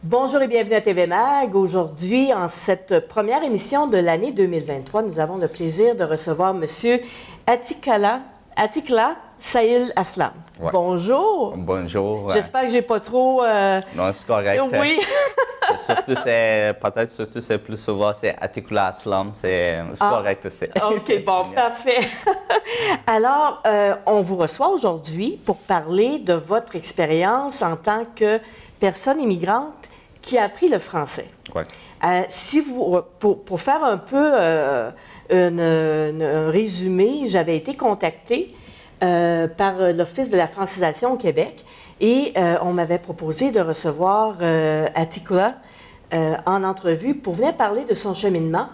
Bonjour et bienvenue à TV Mag. Aujourd'hui, en cette première émission de l'année 2023, nous avons le plaisir de recevoir M. Atikla Saïl Aslam. Ouais. Bonjour. Bonjour. J'espère que j'ai pas trop... Non, c'est correct. Oui. Surtout, c'est plus souvent, c'est Atikla Aslam, c'est correct aussi. OK, bon, parfait. Alors, on vous reçoit aujourd'hui pour parler de votre expérience en tant que personne immigrante qui a appris le français. Ouais. Si vous, pour faire un peu un résumé, j'avais été contactée par l'Office de la francisation au Québec et on m'avait proposé de recevoir Atikla en entrevue pour venir parler de son cheminement.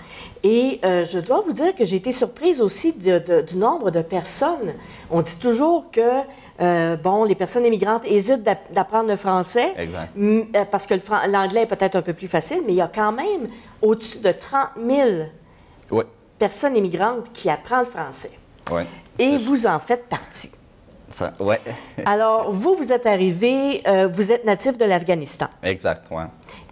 Et je dois vous dire que j'ai été surprise aussi du nombre de personnes. On dit toujours que bon, les personnes immigrantes hésitent d'apprendre le français parce que l'anglais est peut-être un peu plus facile, mais il y a quand même au-dessus de 30 000 personnes immigrantes qui apprennent le français. Ouais, et vous en faites partie. Oui. Alors, vous êtes arrivé, vous êtes natif de l'Afghanistan. Exact, oui.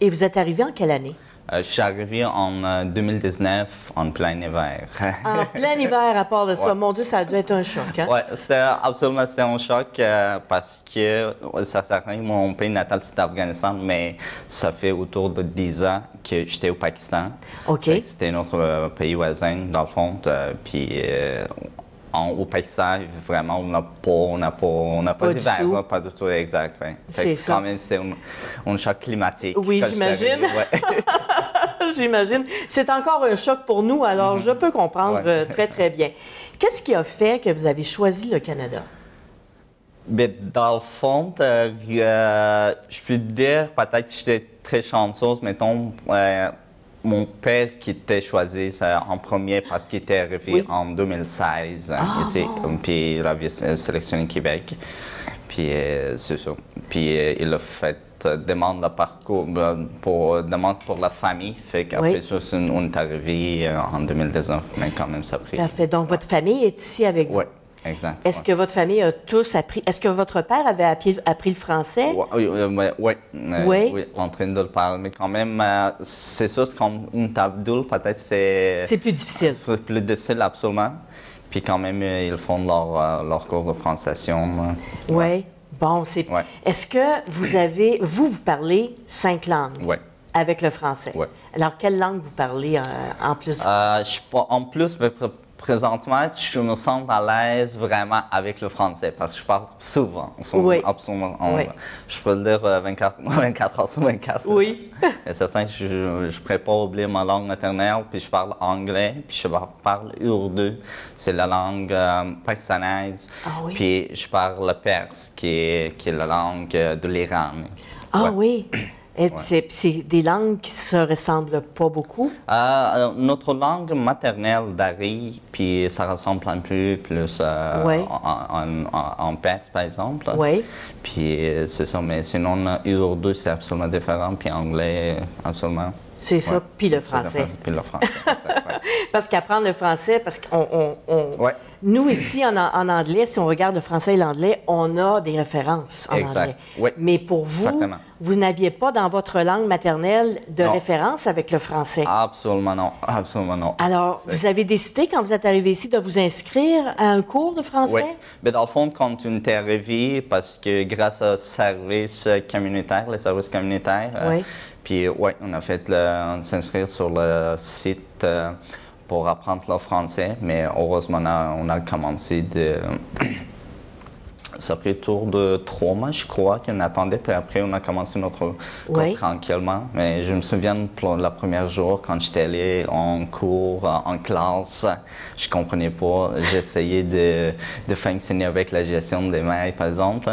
Et vous êtes arrivé en quelle année? Je suis arrivé en 2019, en plein hiver. En plein hiver, à part de ça. Mon Dieu, ça a dû être un choc, hein? Oui, c'était un choc parce que, ça certain, mon pays natal, c'était l'Afghanistan, mais ça fait autour de 10 ans que j'étais au Pakistan. OK. C'était notre pays voisin, dans le fond. Puis, au Pakistan, vraiment, on n'a pas d'hiver, pas du tout, exact. Ouais. C'est ça. Quand même, c'était un choc climatique. Oui, j'imagine. J'imagine. C'est encore un choc pour nous, alors je peux comprendre très, très bien. Qu'est-ce qui a fait que vous avez choisi le Canada? Bien, dans le fond, je peux dire peut-être que j'étais très chanceuse, mettons. Mon père qui était choisi en premier parce qu'il était arrivé en 2016 ici, puis il avait sélectionné Québec. Puis c'est ça. Puis il a fait demande de parcours demande pour la famille. Fait qu'après ça, on est arrivé en 2019, mais quand même ça a pris. Parfait. Donc votre famille est ici avec vous? Oui. Exact. Est-ce que votre famille a tous appris? Est-ce que votre père avait appris le français? Oui, en train de le parler, mais quand même, c'est sûr comme une tabdoule, peut-être c'est plus difficile. Plus difficile, absolument. Puis quand même, ils font leur cours de franciation. Oui. Bon, c'est. Ouais. Est-ce que vous parlez 5 langues? Oui. Avec le français? Oui. Alors, quelle langue vous parlez en plus? Je suis pas en plus, mais présentement, je me sens à l'aise vraiment avec le français parce que je parle souvent. Absolument. Je peux le dire 24 heures sur 24. Oui. C'est certain que je ne pourrais pas oublier ma langue maternelle, puis je parle anglais, puis je parle urdu, c'est la langue pakistanaise. Puis je parle le perse, qui est la langue de l'Iran. Oui. Et c'est des langues qui se ressemblent pas beaucoup? Notre langue maternelle d'Ari, puis ça ressemble un peu plus en perse, par exemple. Oui. Puis c'est ça, mais sinon, urdu, c'est absolument différent, puis anglais, absolument. C'est ça, puis le français. Puis le français, parce qu'apprendre le français, parce qu'on... Nous, ici, en anglais, si on regarde le français et l'anglais, on a des références en anglais. Oui. Mais pour vous, vous n'aviez pas dans votre langue maternelle de référence avec le français. Absolument non. Absolument non. Alors, vous avez décidé, quand vous êtes arrivé ici, de vous inscrire à un cours de français? Oui. Mais dans le fond, quand on est arrivé, parce que grâce aux services communautaires, les services communautaires, puis on a fait s'inscrire sur le site pour apprendre le français, mais heureusement, on a commencé ça a pris autour de 3 mois, je crois, qu'on attendait, puis après, on a commencé notre cours tranquillement. Mais je me souviens, pour le premier jour, quand j'étais allé en cours, en classe, je comprenais pas. J'essayais de fonctionner avec la gestion des mails, par exemple.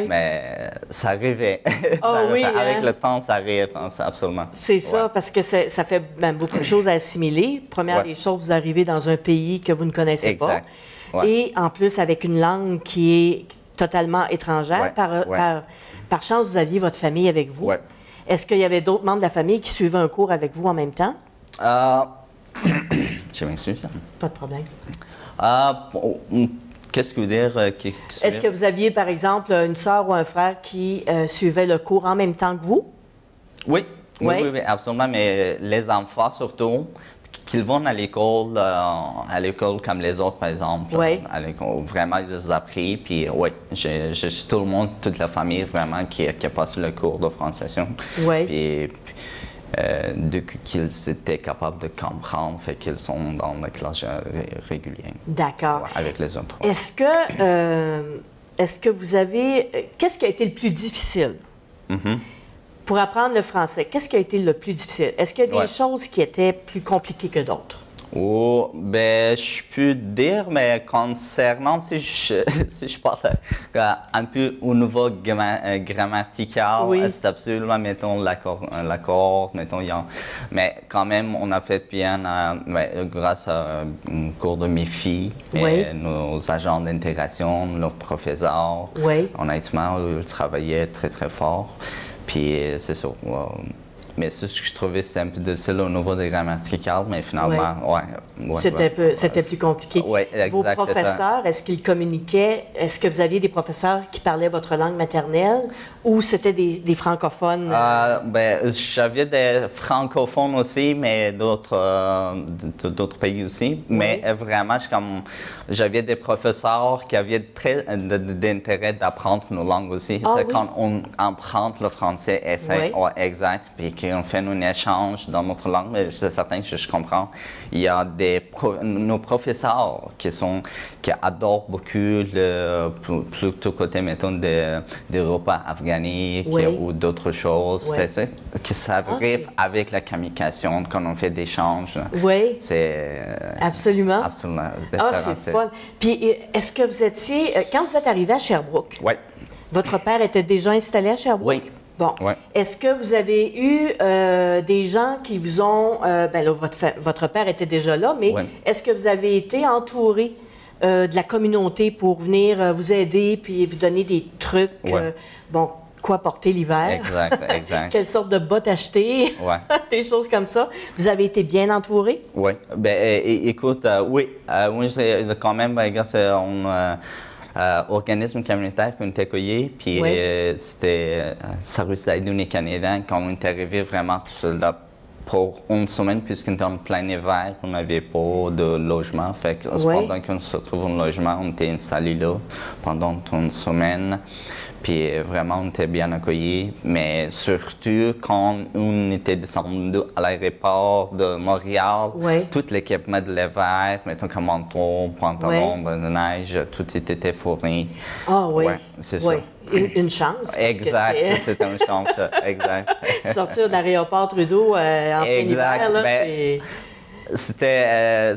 Mais ça arrivait. Avec le temps, ça arrive, absolument. C'est ça, parce que ça fait beaucoup de choses à assimiler. Première des choses, vous arrivez dans un pays que vous ne connaissez pas. Et en plus, avec une langue qui est totalement étrangère. Par chance, vous aviez votre famille avec vous. Est-ce qu'il y avait d'autres membres de la famille qui suivaient un cours avec vous en même temps? Je m'excuse. Pas de problème. Qu'est-ce que vous dire? Est-ce que vous aviez, par exemple, une sœur ou un frère qui suivait le cours en même temps que vous? Oui, oui, Ouais. oui, oui, absolument. Mais les enfants, surtout, qu'ils vont à l'école comme les autres, par exemple. Oui. À l'école, vraiment, ils ont appris. Puis, oui, j'ai tout le monde, toute la famille, vraiment, qui a passé le cours de franciation. Oui. Puis, depuis qu'ils étaient capables de comprendre, fait qu'ils sont dans la classe régulière. D'accord. Ouais, avec les autres. Est-ce que vous avez... Qu'est-ce qui a été le plus difficile pour apprendre le français? Qu'est-ce qui a été le plus difficile? Est-ce qu'il y a des Ouais. choses qui étaient plus compliquées que d'autres? Oh, ben, je peux dire, mais concernant, si je parle un peu au niveau grammatical, Oui. c'est absolument, mettons, l'accord, mettons, mais quand même, on a fait bien, grâce à un cours de mes filles, Oui. et nos agents d'intégration, nos professeurs, Oui. honnêtement, ils travaillaient très, très fort. Puis, c'est ça. Mais c'est ce que je trouvais, c'était un peu difficile au niveau des grammaticales, mais finalement, C'était plus compliqué. Oui, exact. Vos c'est ça. professeurs, est-ce qu'ils communiquaient? Est-ce que vous aviez des professeurs qui parlaient votre langue maternelle ou c'était des francophones? Ben, j'avais des francophones aussi, mais d'autres pays aussi. Mais vraiment, j'avais des professeurs qui avaient très d'intérêt d'apprendre nos langues aussi. Ah, c'est oui? quand on apprend le français, et c'est exact, puis qu'on fait un échange dans notre langue, mais c'est certain que je comprends. Il y a nos professeurs qui adorent beaucoup plutôt côté, mettons, des repas afghaniques ou d'autres choses, qui s'arrivent avec la communication, quand on fait des échanges. Oui. C'est Absolument. absolument Ah, différent. c'est fun. Puis, est-ce que vous étiez, quand vous êtes arrivé à Sherbrooke, Oui. votre père était déjà installé à Sherbrooke? Oui. Bon. Ouais. Est-ce que vous avez eu des gens qui vous ont... ben là, votre père était déjà là, mais est-ce que vous avez été entouré de la communauté pour venir vous aider puis vous donner des trucs? Bon, quoi porter l'hiver? Exact. Quelle sorte de bottes acheter? Des choses comme ça. Vous avez été bien entouré? Oui. Ben, écoute, oui. Moi, je dirais quand même, grâce à organisme communautaire qu'on était accueillis, puis c'était Service d'aide canadien quand on est arrivé vraiment là pour une semaine, puisqu'on était en plein hiver, on n'avait pas de logement. Fait que pendant qu'on se retrouve un logement, on était installé là pendant une semaine. Puis vraiment, on était bien accueillis. Mais surtout, quand on était descendu à l'aéroport de Montréal, tout l'équipement de l'hiver, mettons comme manteau, pantalon, de neige, tout était fourni. Ah oui. C'est ça. Une chance. Exact, c'était une chance, exact. Sortir de l'aéroport Trudeau en plein hiver, là, c'était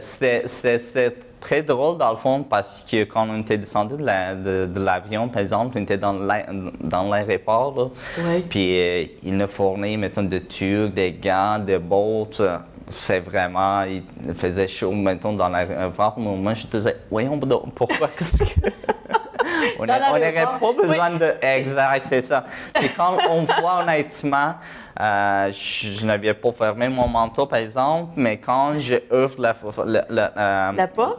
très drôle dans le fond parce que quand on était descendu de l'avion, par exemple, on était dans l'aéroport, puis il nous fournit, mettons, des tubes, des gants, des bottes. C'est vraiment, il faisait chaud, mettons, dans l'aéroport. Moi, je disais, voyons, pourquoi, qu'est-ce que... On n'aurait pas besoin de... Exact, c'est ça. Puis quand on voit honnêtement, je n'avais pas fermé mon manteau, par exemple, mais quand je ouvre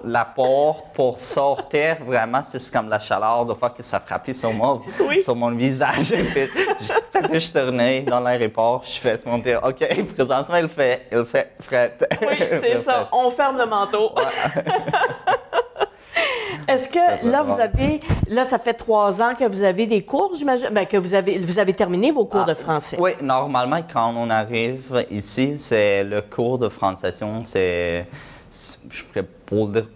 la porte pour sortir, vraiment, c'est comme la chaleur de fois que ça frappait sur mon visage. Et puis, je suis tourné dans l'aéroport, je fais monter, OK, présentement, il fait frais. Oui, c'est ça. On ferme le manteau. Est-ce que là, ça fait 3 ans que vous avez des cours, j'imagine, que vous avez terminé vos cours de français? Oui, normalement, quand on arrive ici, c'est le cours de franciation, je pourrais pas dire,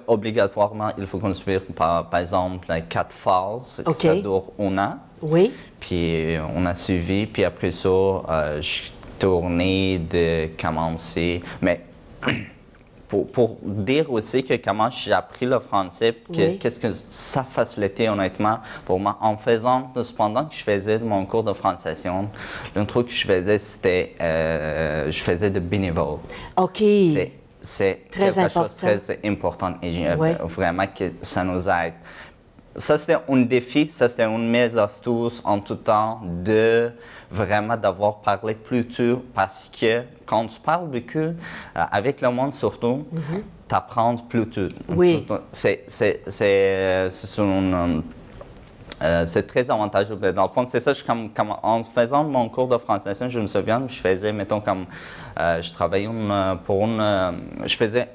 obligatoirement, il faut qu'on suive, par exemple, 4 phases, ça dure 1 an. Oui. Puis on a suivi, puis après ça, je suis tourné de commencer, mais... Pour dire aussi que comment j'ai appris le français, qu'est-ce que ça facilitait honnêtement pour moi. En faisant, cependant que je faisais mon cours de franciation, le truc que je faisais, c'était, je faisais de bénévole. OK. C'est quelque chose de très important et vraiment que ça nous aide. Ça, c'était un défi, ça, c'était une de mes astuces en tout temps de vraiment d'avoir parlé plus tôt parce que quand tu parles beaucoup, avec le monde surtout, tu apprends plus tôt. Oui. C'est C'est très avantageux. Dans le fond, c'est ça, en faisant mon cours de français, je me souviens, je faisais, mettons, je travaillais je faisais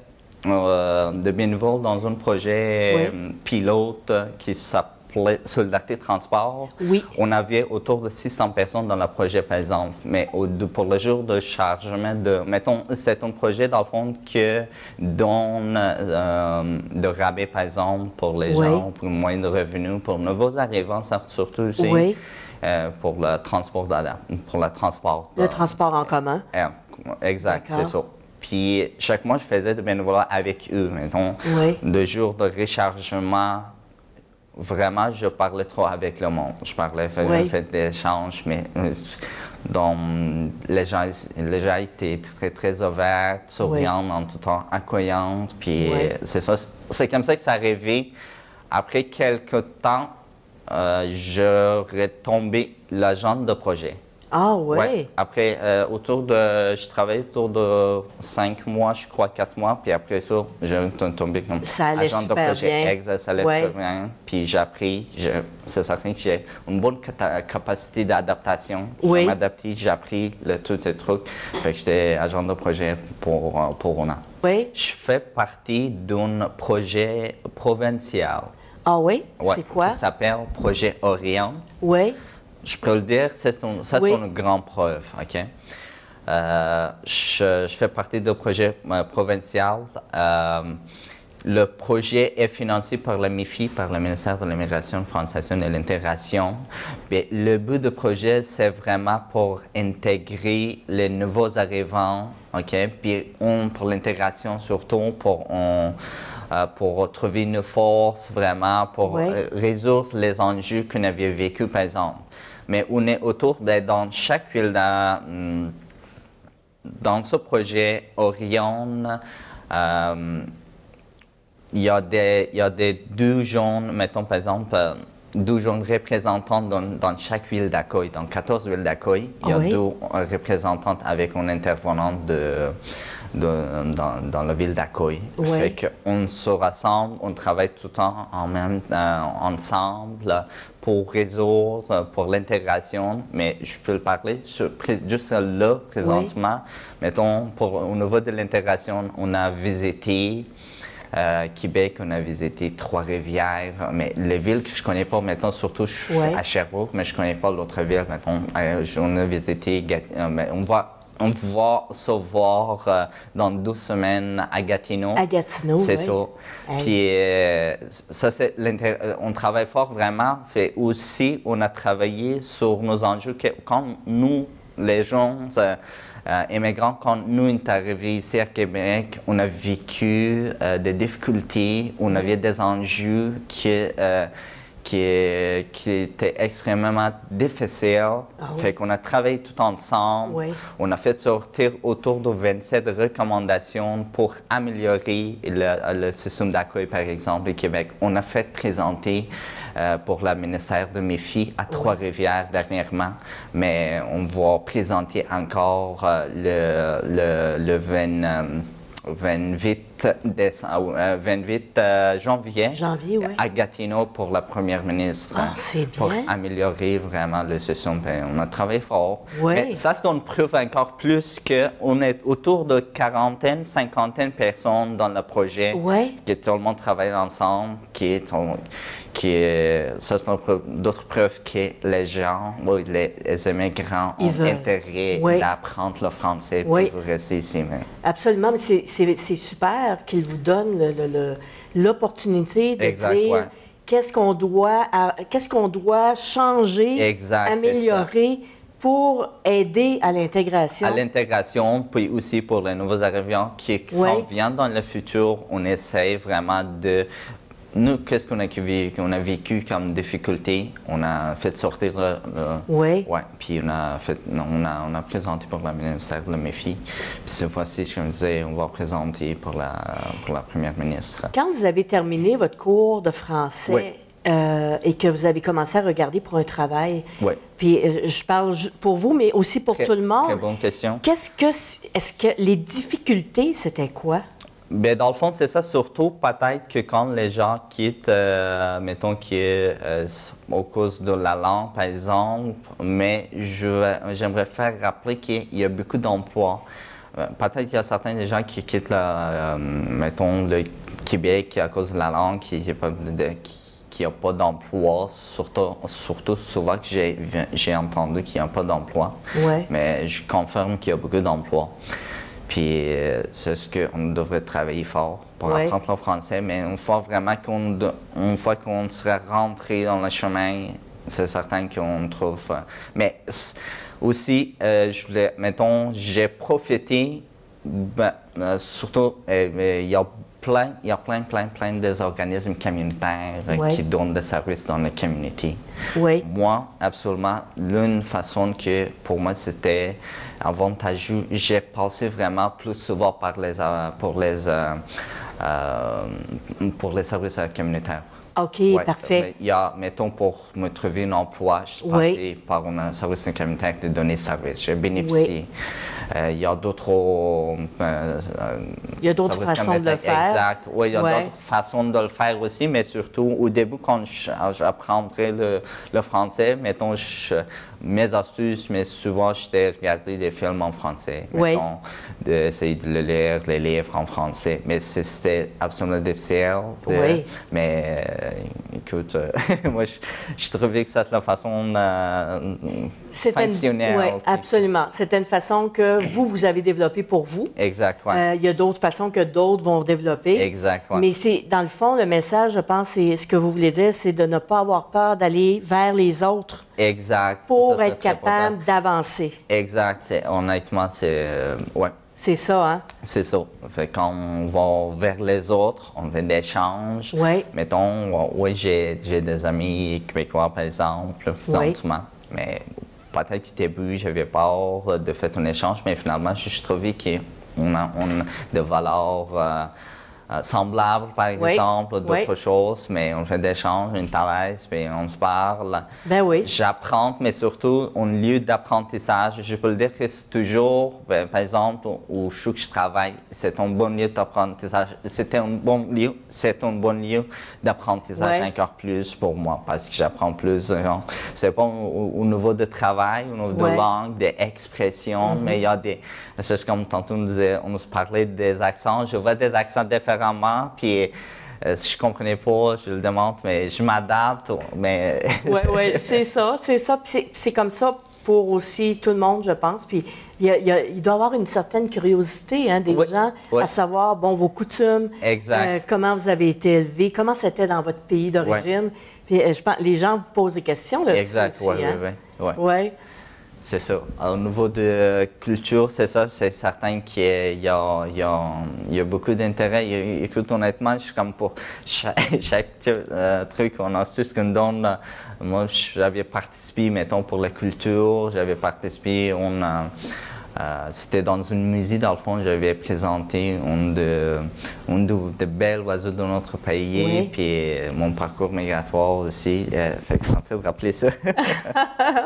de bénévole dans un projet pilote qui s'appelait Solidarité Transport. Oui. On avait autour de 600 personnes dans le projet, par exemple. Mais pour le jour de chargement, mettons, c'est un projet, dans le fond, qui donne de rabais, par exemple, pour les gens, pour moins de revenus, pour nouveaux arrivants, surtout aussi. Oui. Pour le transport, Le transport en commun. Exact, c'est ça. Puis, chaque mois, je faisais de bénévolat avec eux, mettons, de jours de rechargement. Vraiment, je parlais trop avec le monde. Je parlais, faisais des échanges, mais donc, les gens étaient très, très ouverts, souriants, en tout temps, accueillantes. Puis, c'est ça. C'est comme ça que ça arrivait. Après quelques temps, j'aurais tombé l'agent de projet. Ah oui? Ouais. Après, je travaillais autour de 5 mois, je crois, 4 mois. Puis après ça, j'ai tombé comme agent de projet. Bien. Exact, ça allait très bien. Puis j'ai appris, c'est certain que j'ai une bonne capacité d'adaptation. Oui. Je m'adaptais, j'ai appris tous ces trucs. Fait que j'étais agent de projet pour un an. Oui. Je fais partie d'un projet provincial. Ah oui? Ouais, c'est quoi? Qui s'appelle Projet Orion. Oui. Je peux le dire, c'est une grande preuve, OK? Je fais partie du projet provincial. Le projet est financé par la MIFI, par le ministère de l'Immigration, Francisation et l'Intégration. Le but du projet, c'est vraiment pour intégrer les nouveaux arrivants, OK? Puis pour l'intégration surtout, pour trouver une force vraiment, pour résoudre les enjeux qu'on avait vécus, par exemple. Mais on est autour, dans chaque ville, dans ce projet Orion, il y a des 2 jeunes, mettons par exemple, 2 jeunes représentants dans chaque ville d'accueil. Dans 14 villes d'accueil, il y a 2 représentantes avec un intervenant dans la ville d'accueil. Fait qu'on se rassemble, on travaille tout le temps ensemble pour résoudre, pour l'intégration. Mais je peux le parler juste là, présentement. Mettons, au niveau de l'intégration, on a visité Québec, on a visité Trois-Rivières, mais les villes que je ne connais pas, mettons, surtout je suis à Sherbrooke, mais je ne connais pas l'autre ville, mettons, on a visité, on va se voir dans 2 semaines à Gatineau. À Gatineau, c'est ça. Puis ça, on travaille fort vraiment. Fait aussi, on a travaillé sur nos enjeux quand nous, les gens immigrants, quand nous sommes arrivés ici à Québec, on a vécu des difficultés, on avait des enjeux qui était extrêmement difficile. Fait qu'on a travaillé tout ensemble. On a fait sortir autour de 27 recommandations pour améliorer le système d'accueil, par exemple, au Québec. On a fait présenter pour le ministère de MIFI à Trois-Rivières dernièrement, mais on va présenter encore le 28 janvier à Gatineau pour la première ministre pour améliorer vraiment le système. On a travaillé fort. Mais ça, c'est une preuve encore plus qu'on est autour de 40, 50 personnes dans le projet, que tout le monde travaille ensemble, ça, c'est d'autres preuves que les gens, les immigrants ont intérêt d'apprendre le français pour rester ici. Absolument, mais c'est super qu'ils vous donnent l'opportunité de dire qu'est-ce qu'on doit changer, améliorer pour aider à l'intégration. À l'intégration, puis aussi pour les nouveaux arrivants qui s'en viennent dans le futur, on essaie vraiment de... Nous, qu'est-ce qu'on a vécu comme difficulté? On a fait sortir puis on a présenté pour le ministère de la MIFI. Puis cette fois-ci, comme je disais, on va présenter pour la première ministre. Quand vous avez terminé votre cours de français et que vous avez commencé à regarder pour un travail, puis je parle pour vous, mais aussi pour tout le monde. Très bonne question. Est-ce que les difficultés, c'était quoi? Ben, dans le fond, c'est ça, surtout peut-être que quand les gens quittent, mettons au cause de la langue, par exemple, mais j'aimerais faire rappeler qu'il y a beaucoup d'emplois. Peut-être qu'il y a certains des gens qui quittent, mettons, le Québec à cause de la langue, qui n'a pas d'emploi, surtout souvent que j'ai entendu qu'il n'y a pas d'emploi. Ouais. Mais je confirme qu'il y a beaucoup d'emplois. Puis c'est ce qu'on devrait travailler fort pour apprendre le français, mais une fois qu'on sera rentré dans le chemin, c'est certain qu'on trouve. Mais aussi, j'ai profité, surtout, il y a plein des organismes communautaires qui donnent des services dans la communauté. Oui. Moi, absolument, l'une façon que pour moi c'était avantageux, j'ai passé vraiment plus souvent pour les services communautaires. OK, parfait. Mettons, pour me trouver un emploi, je suis passé par un service communautaire de donner service. J'ai bénéficié. Il y a d'autres façons de le faire. Exact. Oui, il y a d'autres façons de le faire aussi, mais surtout, au début, quand j'apprendrais le français, mettons, mes astuces, mais souvent, j'étais regarder des films en français. Mettons, d'essayer de les livres en français. Mais c'était absolument difficile. Mais écoute, moi, je trouvais que c'était la façon fonctionnelle. Oui, absolument. C'était une façon que vous avez développée pour vous. Exact, oui. Il y a d'autres façons que d'autres vont développer. Exact, oui. Mais c'est, dans le fond, le message, je pense, c'est ce que vous voulez dire, c'est de ne pas avoir peur d'aller vers les autres. Exact. Pour être capable d'avancer. Exact. Honnêtement, ouais. C'est ça, hein? C'est ça. Fait quand on va vers les autres, on fait des échanges. Oui. Mettons, j'ai des amis québécois, par exemple, présentement. Mais peut-être qu'au début, j'avais peur de faire un échange, mais finalement, je trouvais qu'on a des valeurs semblables, par exemple, d'autres choses, mais on fait des échanges, une thalaise, puis on se parle. Ben oui. J'apprends, mais surtout, un lieu d'apprentissage. Je peux le dire que c'est toujours, par exemple, où je travaille, c'est un bon lieu d'apprentissage. C'est un bon lieu d'apprentissage encore plus pour moi, parce que j'apprends plus. C'est pas au niveau de travail, au niveau de langue, d'expression, mais il y a des... C'est comme tantôt on se parlait des accents. Je vois des accents différemment, puis si je ne comprenais pas, je le demande, mais je m'adapte. Mais... Oui, c'est ça. Puis c'est comme ça pour aussi tout le monde, je pense. Puis il doit y avoir une certaine curiosité des gens à savoir, vos coutumes, comment vous avez été élevé, comment c'était dans votre pays d'origine. Puis je pense les gens vous posent des questions là-dessus aussi. Oui. C'est ça. Au niveau de culture, c'est ça, c'est certain qu'il y a beaucoup d'intérêt. Écoute, honnêtement, je suis comme pour chaque truc, on astuce qu'on donne. Moi, j'avais participé, mettons, pour la culture, j'avais participé, c'était dans une musée, dans le fond, j'avais présenté une de belles oiseaux de notre pays, puis mon parcours migratoire aussi. Fait que ça me fait de rappeler ça.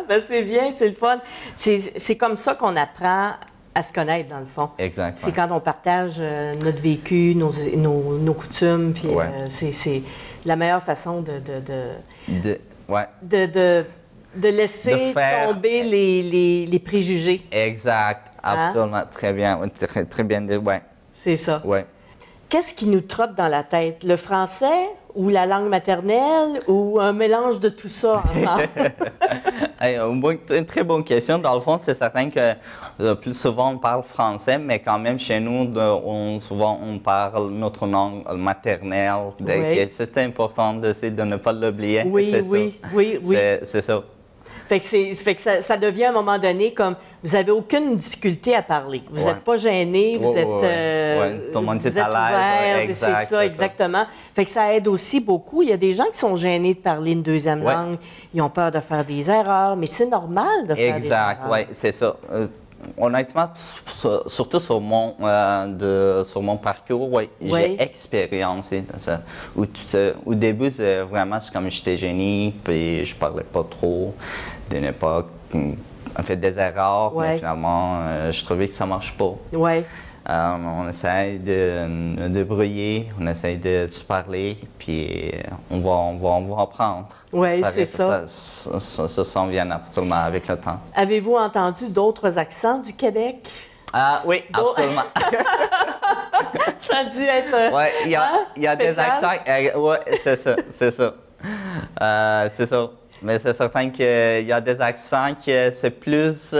Ben, c'est bien, c'est le fun. C'est comme ça qu'on apprend à se connaître, dans le fond. Exactement. C'est quand on partage notre vécu, nos coutumes, puis c'est la meilleure façon de laisser tomber les préjugés. Exact, absolument, très bien, très bien dit, C'est ça. Oui. Qu'est-ce qui nous trotte dans la tête? Le français ou la langue maternelle ou un mélange de tout ça ensemble? Une très bonne question. Dans le fond, c'est certain que le plus souvent on parle français, mais quand même chez nous, souvent on parle notre langue maternelle. C'est important de ne pas l'oublier. Oui. C'est ça. Fait que ça devient à un moment donné comme vous n'avez aucune difficulté à parler. Vous n'êtes pas gêné, vous êtes tout le monde est à l'aise. C'est ça, exactement. Fait que ça aide aussi beaucoup. Il y a des gens qui sont gênés de parler une deuxième langue. Ils ont peur de faire des erreurs, mais c'est normal de faire des erreurs. Exact, oui, c'est ça. Honnêtement, surtout sur mon parcours, j'ai expériencé ça. Au début, c'est vraiment comme j'étais gêné, puis je parlais pas trop d'une époque. On fait des erreurs, mais finalement, je trouvais que ça marche pas. Oui. On essaye de brouiller, on essaye de se parler, puis on va apprendre. Oui, c'est ça. Ça s'en vient absolument avec le temps. Avez-vous entendu d'autres accents du Québec? Oui, absolument. Ça a dû être... Oui, il y a des accents. Oui, c'est ça. C'est ça. Mais c'est certain qu'il y a des accents que c'est plus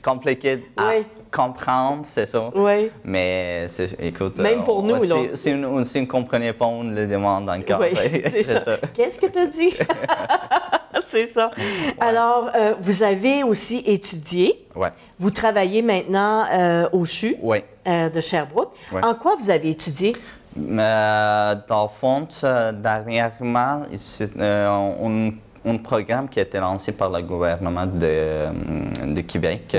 compliqué à comprendre, c'est ça. Oui. Mais écoute, même pour nous, là. Si on ne comprenait pas, on le demande encore. Oui, c'est ça. Qu'est-ce que tu as dit? C'est ça. Ouais. Alors, vous avez aussi étudié. Ouais. Vous travaillez maintenant au CHU de Sherbrooke. Ouais. En quoi vous avez étudié? Dans le fond, dernièrement, un programme qui a été lancé par le gouvernement de Québec,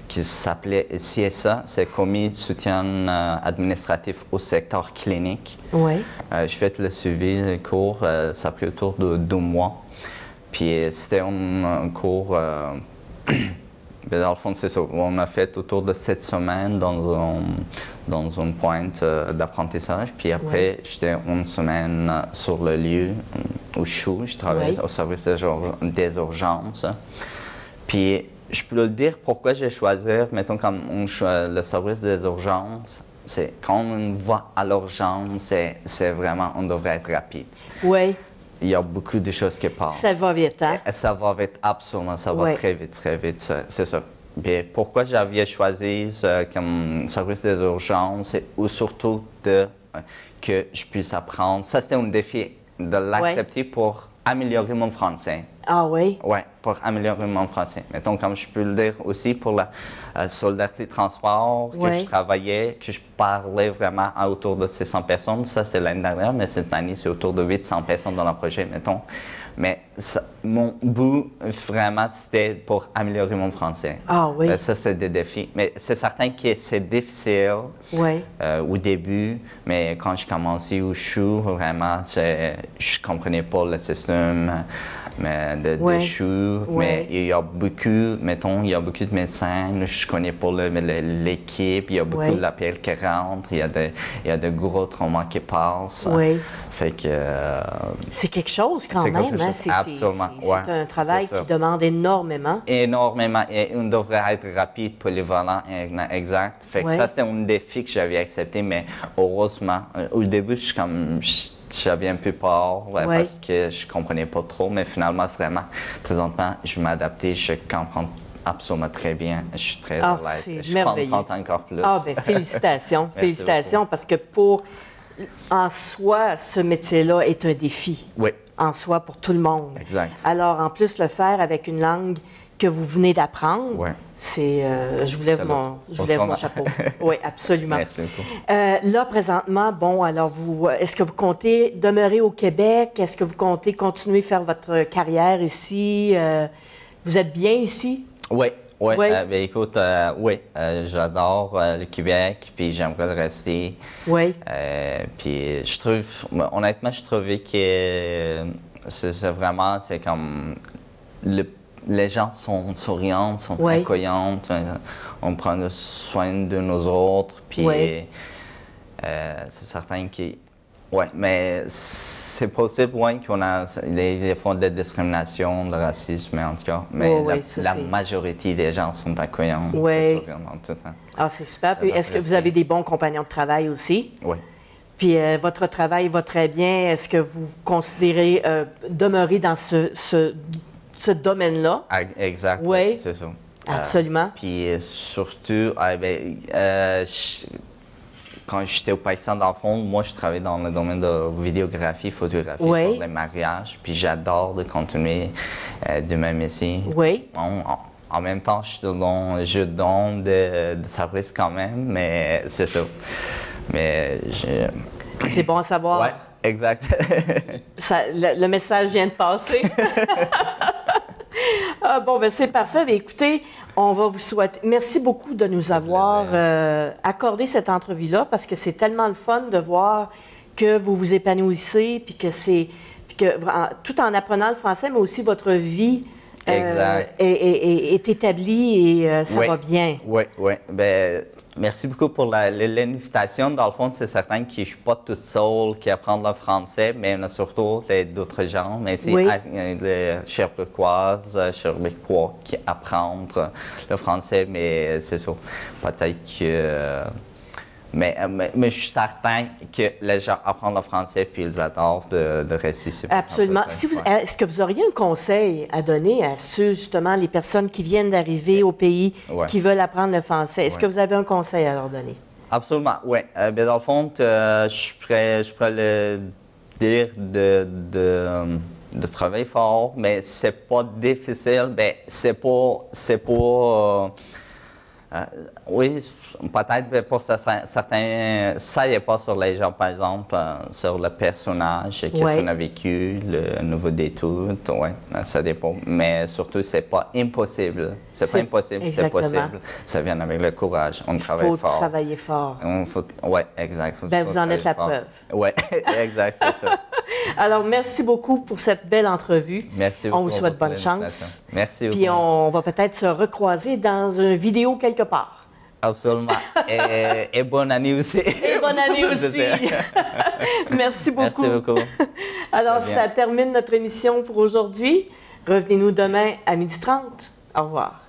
qui s'appelait CSA, c'est Commis de soutien administratif au secteur clinique. J'ai fait le suivi des cours, ça a pris autour de 2 mois. Puis c'était un cours, dans le fond, c'est ça. On a fait autour de 7 semaines dans une pointe d'apprentissage. Puis après, j'étais une semaine sur le lieu, au CHU. Je travaillais au service des urgences. Puis je peux le dire pourquoi j'ai choisi, mettons, comme le service des urgences. C'est quand on va à l'urgence, c'est vraiment, on devrait être rapide. Oui. Il y a beaucoup de choses qui passent. Ça va vite, hein? Ça va vite, absolument. Ça va très vite, c'est ça. Mais pourquoi j'avais choisi comme service des urgences, ou surtout que je puisse apprendre. Ça, c'était un défi de l'accepter pour améliorer mon français. Ah oui? Oui, pour améliorer mon français. Mettons, comme je peux le dire aussi pour la solidarité transport, que je travaillais, que je parlais vraiment à autour de 600 personnes. Ça, c'est l'année dernière, mais cette année, c'est autour de 800 personnes dans le projet, mettons. Mais mon but, vraiment, c'était pour améliorer mon français. Ah oui? Ça, c'est des défis. Mais c'est certain que c'est difficile au début, mais quand je commençais au CHU, vraiment, je ne comprenais pas le système de CHU. Mais il y a beaucoup, mettons, il y a beaucoup de médecins. Je ne connais pas l'équipe. Il y a beaucoup d'appels qui rentrent. Il y a de gros traumas qui passent. Fait que... c'est quelque chose quand même, hein? Absolument. C'est un travail qui demande énormément. Énormément. Et on devrait être rapide, polyvalent, exact. Fait que ça, c'était un défi que j'avais accepté, mais heureusement, au début, j'avais un peu peur parce que je comprenais pas trop, mais finalement, vraiment, présentement, je m'adaptais, je comprends absolument très bien. Je suis très à l'aise. Je comprends encore plus. Ah, bien, félicitations. Félicitations, parce que en soi, ce métier-là est un défi. Oui. En soi, pour tout le monde. Exact. Alors, en plus, le faire avec une langue que vous venez d'apprendre, c'est... je vous lève mon chapeau. Oui, absolument. Merci beaucoup. Là, présentement, alors est-ce que vous comptez demeurer au Québec? Est-ce que vous comptez continuer à faire votre carrière ici? Vous êtes bien ici? Oui. Ben, écoute, j'adore le Québec, puis j'aimerais le rester. Oui. Puis honnêtement, je trouvais que c'est comme les gens sont souriants, sont accueillants, on prend soin de nous autres, puis c'est certain que... Oui, mais c'est possible, qu'on a des fois de discrimination, de racisme, en tout cas. Mais la majorité des gens sont accueillants, souriants dans tout temps. Ah, c'est super. Puis, est-ce que vous avez des bons compagnons de travail aussi? Oui. Puis, votre travail va très bien. Est-ce que vous considérez demeurer dans ce domaine-là? Exact. Oui, c'est ça. Absolument. Puis, surtout, quand j'étais au Pakistan, dans le fond, moi, je travaillais dans le domaine de vidéographie, photographie pour les mariages. Puis j'adore de continuer de même ici. Oui. En même temps, je donne de service quand même, mais c'est ça. Mais c'est bon à savoir. Oui, exact. Le message vient de passer. C'est parfait. Mais écoutez, on va vous souhaiter... Merci beaucoup de nous avoir accordé cette entrevue-là parce que c'est tellement le fun de voir que vous vous épanouissez puis que tout en apprenant le français, mais aussi votre vie est établie et ça va bien. Oui. Ben, Merci beaucoup pour l'invitation. Dans le fond, c'est certain que je ne suis pas toute seule qui apprend le français, mais on a surtout d'autres gens, mais Oui. les Sherbrookoises, Sherbrookois qui apprennent le français, mais c'est ça. Peut-être que... Mais je suis certain que les gens apprennent le français puis ils adorent de rester ici. Absolument. Est-ce que vous auriez un conseil à donner à ceux, justement, les personnes qui viennent d'arriver au pays, qui veulent apprendre le français? Est-ce que vous avez un conseil à leur donner? Absolument, oui. Bien, dans le fond, je suis prêt le dire de travailler fort, mais c'est pas difficile. Bien, c'est pas oui, peut-être pour certains, ça n'est pas sur les gens, par exemple, sur le personnage, qu'est-ce qu'on a vécu, le niveau d'études, oui, ça dépend. Mais surtout, c'est pas impossible. C'est pas impossible, c'est possible. Ça vient avec le courage. On travaille fort. Il faut travailler fort. Oui, exact. Bien, vous en êtes la preuve. Oui, exact, c'est ça. Alors, merci beaucoup pour cette belle entrevue. Merci beaucoup. On vous souhaite bonne chance. Merci beaucoup. Puis on va peut-être se recroiser dans une vidéo quelque part. Absolument. Et bonne année aussi. Et bonne année aussi. Merci beaucoup. Merci beaucoup. Alors, ça termine notre émission pour aujourd'hui. Revenez-nous demain à 12h30. Au revoir.